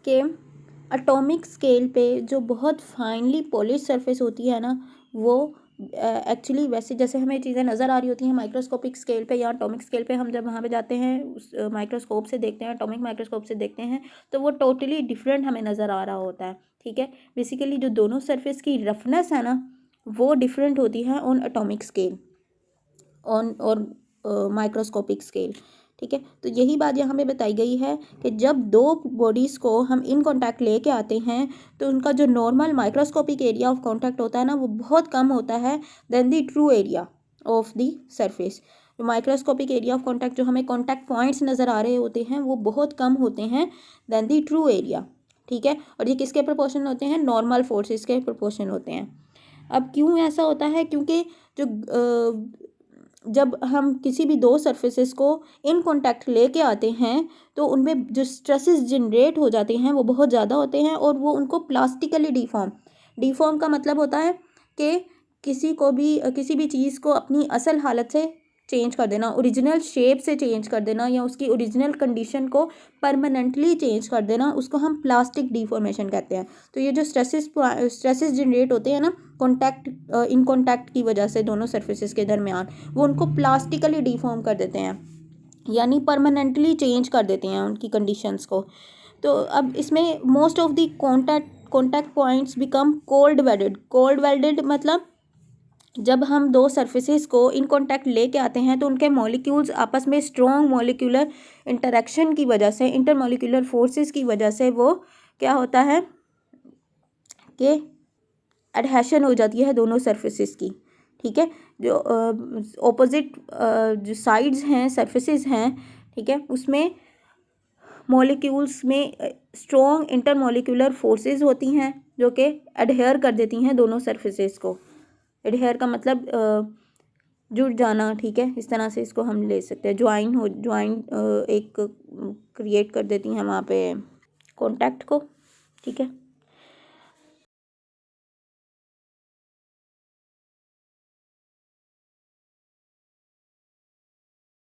कि atomic scale पे जो बहुत फाइनली पॉलिश सरफेस होती है ना, वो एक्चुअली वैसे जैसे हमें चीज़ें नज़र आ रही होती हैं माइक्रोस्कोपिक स्केल पे या एटॉमिक स्केल पे, हम जब वहाँ पे जाते हैं उस माइक्रोस्कोप से देखते हैं, एटॉमिक माइक्रोस्कोप से देखते हैं, तो वो टोटली डिफरेंट हमें नज़र आ रहा होता है। ठीक है, बेसिकली जो दोनों सरफेस की रफनेस है ना, वो डिफरेंट होती है ऑन एटॉमिक स्केल, ऑन और माइक्रोस्कोपिक स्केल। ठीक है, तो यही बात यहाँ पे बताई गई है कि जब दो बॉडीज़ को हम इन कांटेक्ट लेके आते हैं तो उनका जो normal microscopic area of contact होता है ना, वो बहुत कम होता है then the true area of the surface. Microscopic area of contact जो हमें कांटेक्ट पॉइंट्स नज़र आ रहे होते हैं वो बहुत कम होते हैं देन द ट्रू एरिया। ठीक है, और ये किसके प्रोपोर्शन होते हैं? नॉर्मल फोर्सेस के प्रोपोर्शन होते हैं। अब क्यों ऐसा होता है? क्योंकि जो जब हम किसी भी दो सरफेसेस को इन कांटेक्ट लेके आते हैं तो उनमें जो स्ट्रेसेस जनरेट हो जाते हैं वो बहुत ज़्यादा होते हैं और वो उनको प्लास्टिकली डिफॉर्म का मतलब होता है कि किसी भी चीज़ को अपनी असल हालत से चेंज कर देना, ओरिजिनल शेप से चेंज कर देना या उसकी ओरिजिनल कंडीशन को परमानेंटली चेंज कर देना, उसको हम प्लास्टिक डिफॉर्मेशन कहते हैं। तो ये जो स्ट्रेसेस जनरेट होते हैं ना इन कॉन्टैक्ट की वजह से दोनों सरफेसेस के दरमियान, वो उनको प्लास्टिकली डिफॉर्म कर देते हैं, यानी परमानेंटली चेंज कर देते हैं उनकी कंडीशंस को। तो अब इसमें most of the contact points become cold welded मतलब जब हम दो सरफेसेस को इन कांटेक्ट लेके आते हैं तो उनके मॉलिक्यूल्स आपस में स्ट्रॉन्ग मॉलिक्यूलर इंटरेक्शन की वजह से, इंटरमॉलिक्यूलर फोर्सेस की वजह से वो क्या होता है कि एडहेशन हो जाती है दोनों सरफेसेस की। ठीक है, जो ऑपोजिट जो साइड्स हैं, सरफेसेस हैं, ठीक है, उसमें मॉलिक्यूल्स में स्ट्रॉन्ग इंटरमॉलिक्यूलर फोर्सेस होती हैं जो कि एडहेयर कर देती हैं दोनों सरफेसेस को। एडहेयर का मतलब जुड़ जाना। ठीक है, इस तरह से इसको हम ले सकते हैं, ज्वाइन एक क्रिएट कर देती हैं वहाँ पे कॉन्टैक्ट को। ठीक है।